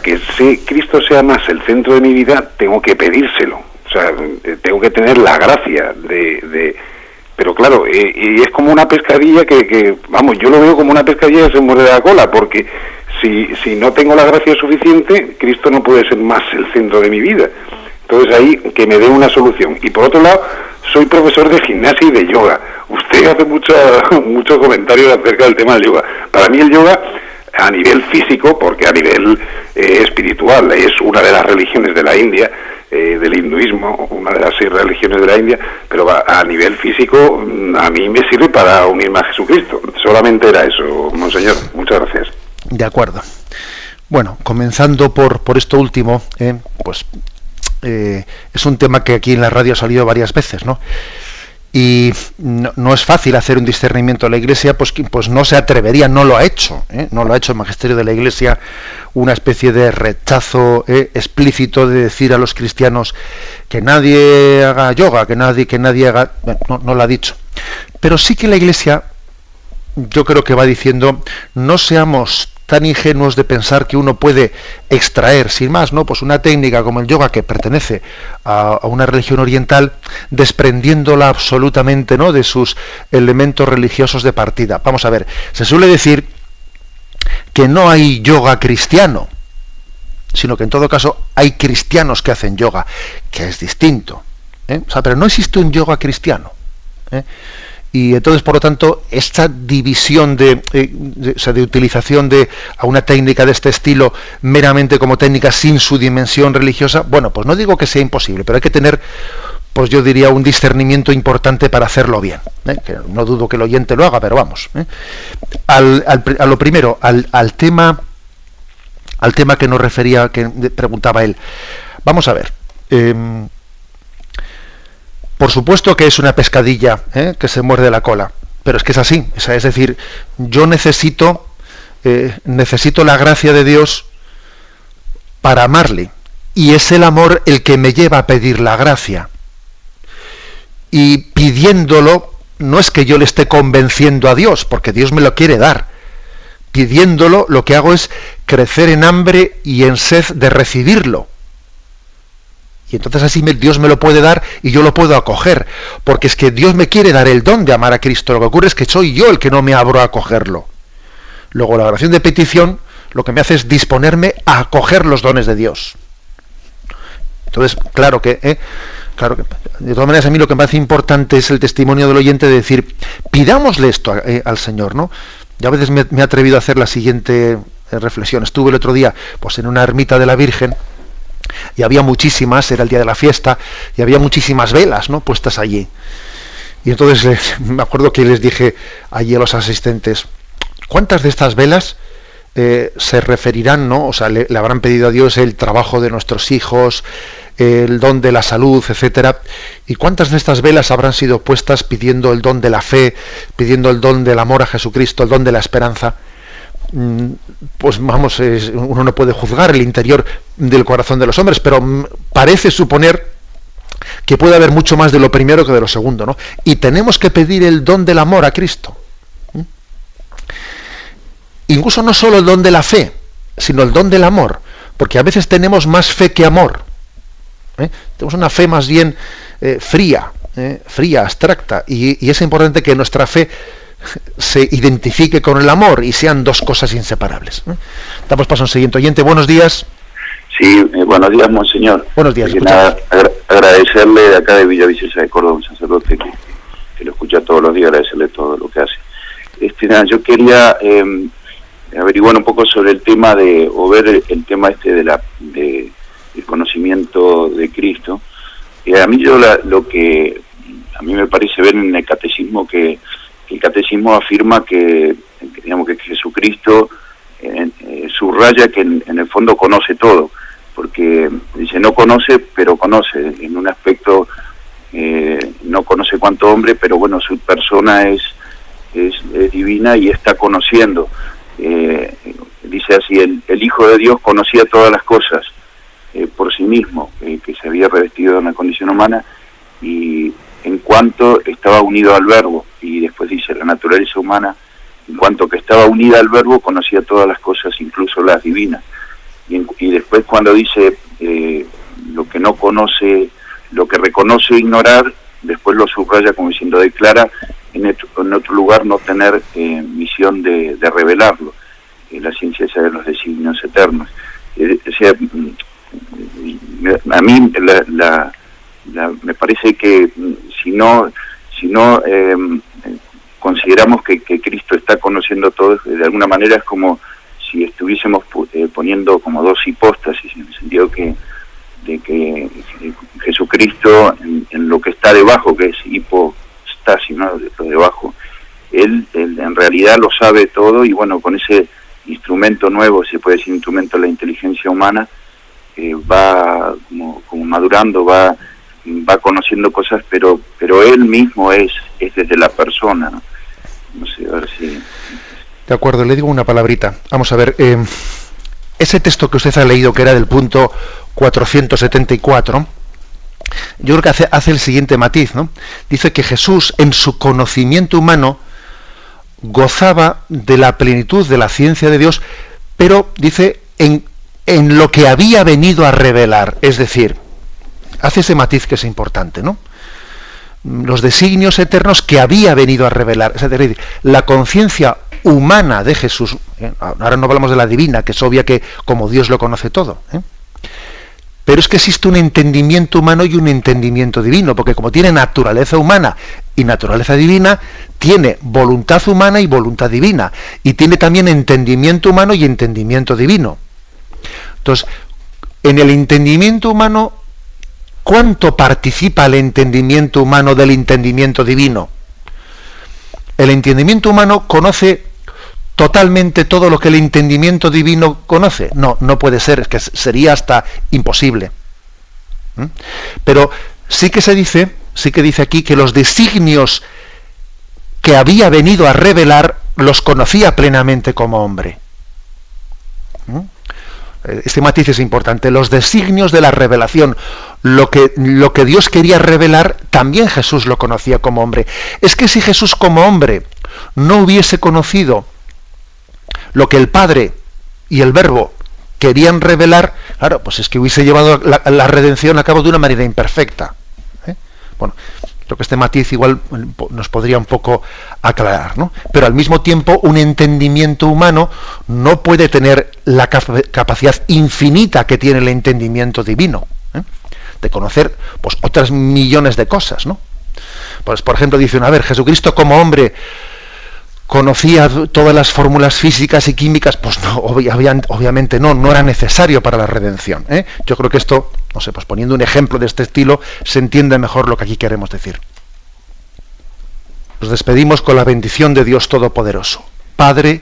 Speaker 5: que Cristo sea más el centro de mi vida, tengo que pedírselo. O sea, tengo que tener la gracia pero claro, y es como una pescadilla que, vamos, yo lo veo como una pescadilla que se muerde la cola, porque si no tengo la gracia suficiente, Cristo no puede ser más el centro de mi vida. Entonces ahí, que me dé una solución. Y por otro lado, soy profesor de gimnasia y de yoga. Usted hace muchos comentarios acerca del tema del yoga. Para mí el yoga, a nivel físico, porque a nivel espiritual, es una de las religiones de la India, del hinduismo, una de las 6 religiones de la India, pero a nivel físico a mí me sirve para unirme a Jesucristo. Solamente era eso, monseñor. Muchas gracias.
Speaker 2: De acuerdo. Bueno, comenzando por esto último, pues es un tema que aquí en la radio ha salido varias veces, ¿no? Y no es fácil hacer un discernimiento de la Iglesia, pues no se atrevería, no lo ha hecho el magisterio de la Iglesia, una especie de rechazo explícito de decir a los cristianos que nadie haga yoga, que nadie haga... Bueno, no lo ha dicho. Pero sí que la Iglesia, yo creo que va diciendo, no seamos tan ingenuos de pensar que uno puede extraer, sin más, ¿no?, pues una técnica como el yoga, que pertenece a una religión oriental, desprendiéndola absolutamente, ¿no?, de sus elementos religiosos de partida. Vamos a ver, se suele decir que no hay yoga cristiano, sino que en todo caso hay cristianos que hacen yoga, que es distinto, O sea, pero no existe un yoga cristiano, Y entonces, por lo tanto, esta división de utilización a una técnica de este estilo meramente como técnica sin su dimensión religiosa, bueno, pues no digo que sea imposible, pero hay que tener, pues yo diría, un discernimiento importante para hacerlo bien, que no dudo que el oyente lo haga, pero vamos. A lo primero, al tema que nos refería, que preguntaba él. Vamos a ver. Por supuesto que es una pescadilla que se muerde la cola, pero es que es así. O sea, es decir, yo necesito la gracia de Dios para amarle, y es el amor el que me lleva a pedir la gracia. Y pidiéndolo, no es que yo le esté convenciendo a Dios, porque Dios me lo quiere dar. Pidiéndolo, lo que hago es crecer en hambre y en sed de recibirlo. Y entonces así Dios me lo puede dar y yo lo puedo acoger, porque es que Dios me quiere dar el don de amar a Cristo. Lo que ocurre es que soy yo el que no me abro a acogerlo. Luego la oración de petición lo que me hace es disponerme a acoger los dones de Dios. Entonces, claro que de todas maneras, a mí lo que me parece importante es el testimonio del oyente de decir, pidámosle esto al Señor, ¿no? Yo a veces me he atrevido a hacer la siguiente reflexión. Estuve el otro día pues en una ermita de la Virgen, y había muchísimas, era el día de la fiesta, y había muchísimas velas, ¿no?, puestas allí. Y entonces me acuerdo que les dije allí a los asistentes, ¿cuántas de estas velas se referirán, ¿no? O sea, le habrán pedido a Dios el trabajo de nuestros hijos, el don de la salud, etcétera? ¿Y cuántas de estas velas habrán sido puestas pidiendo el don de la fe, pidiendo el don del amor a Jesucristo, el don de la esperanza? Pues vamos, uno no puede juzgar el interior del corazón de los hombres, pero parece suponer que puede haber mucho más de lo primero que de lo segundo, ¿no? Y tenemos que pedir el don del amor a Cristo. Incluso no solo el don de la fe, sino el don del amor, porque a veces tenemos más fe que amor. Tenemos una fe más bien fría, abstracta, y es importante que nuestra fe se identifique con el amor y sean dos cosas inseparables. Damos paso a un siguiente oyente. Buenos días.
Speaker 6: Sí, buenos días, monseñor.
Speaker 2: Buenos días.
Speaker 6: Nada, agradecerle de acá de Villaviciosa de Córdoba, un sacerdote que lo escucha todos los días, agradecerle todo lo que hace. Yo quería averiguar un poco sobre el tema o ver el tema del conocimiento de Cristo. A mí lo que a mí me parece ver en el catecismo que el catecismo afirma que Jesucristo subraya que en el fondo conoce todo, porque dice no conoce, pero conoce en un aspecto no conoce cuánto hombre, pero bueno, su persona es divina y está conociendo. Dice así, el Hijo de Dios conocía todas las cosas por sí mismo, que se había revestido de una condición humana, y en cuanto estaba unido al Verbo, y después dice, la naturaleza humana, en cuanto que estaba unida al Verbo, conocía todas las cosas, incluso las divinas. Y después cuando dice lo que no conoce, lo que reconoce ignorar, después lo subraya como diciendo, declara en otro lugar no tener misión de revelarlo, la ciencia esa de los designios eternos. O sea, a mí me parece que si no consideramos que Cristo está conociendo todo, de alguna manera es como si estuviésemos poniendo como dos hipóstasis, en el sentido de que Jesucristo en lo que está debajo, que es hipostasis, ¿no? Lo debajo, él en realidad lo sabe todo, y bueno, con ese instrumento nuevo, se puede decir instrumento de la inteligencia humana, va como madurando, va conociendo cosas, pero él mismo es desde la persona, ¿no? No sé, a ver si...
Speaker 2: De acuerdo, le digo una palabrita. Vamos a ver, ese texto que usted ha leído, que era del punto 474, yo creo que hace el siguiente matiz, ¿no? Dice que Jesús, en su conocimiento humano, gozaba de la plenitud de la ciencia de Dios, pero dice en lo que había venido a revelar, es decir, hace ese matiz que es importante, ¿no? Los designios eternos que había venido a revelar, es decir, la conciencia humana de Jesús, ahora no hablamos de la divina, que es obvia que como Dios lo conoce todo, pero es que existe un entendimiento humano y un entendimiento divino, porque como tiene naturaleza humana y naturaleza divina, tiene voluntad humana y voluntad divina, y tiene también entendimiento humano y entendimiento divino. Entonces, en el entendimiento humano, ¿cuánto participa el entendimiento humano del entendimiento divino? El entendimiento humano conoce totalmente todo lo que el entendimiento divino conoce. No puede ser, es que sería hasta imposible. Pero sí que dice aquí que los designios que había venido a revelar los conocía plenamente como hombre. Este matiz es importante. Los designios de la revelación, lo que Dios quería revelar, también Jesús lo conocía como hombre. Es que si Jesús como hombre no hubiese conocido lo que el Padre y el Verbo querían revelar, claro, pues es que hubiese llevado la redención a cabo de una manera imperfecta. Bueno, creo que este matiz igual nos podría un poco aclarar, ¿no? Pero al mismo tiempo un entendimiento humano no puede tener la capacidad infinita que tiene el entendimiento divino, de conocer pues otras millones de cosas, ¿no? Pues por ejemplo dicen, a ver, Jesucristo como hombre conocía todas las fórmulas físicas y químicas, pues no, obviamente no era necesario para la redención, Yo creo que esto, no sé, pues poniendo un ejemplo de este estilo, se entiende mejor lo que aquí queremos decir. Nos despedimos con la bendición de Dios Todopoderoso, Padre,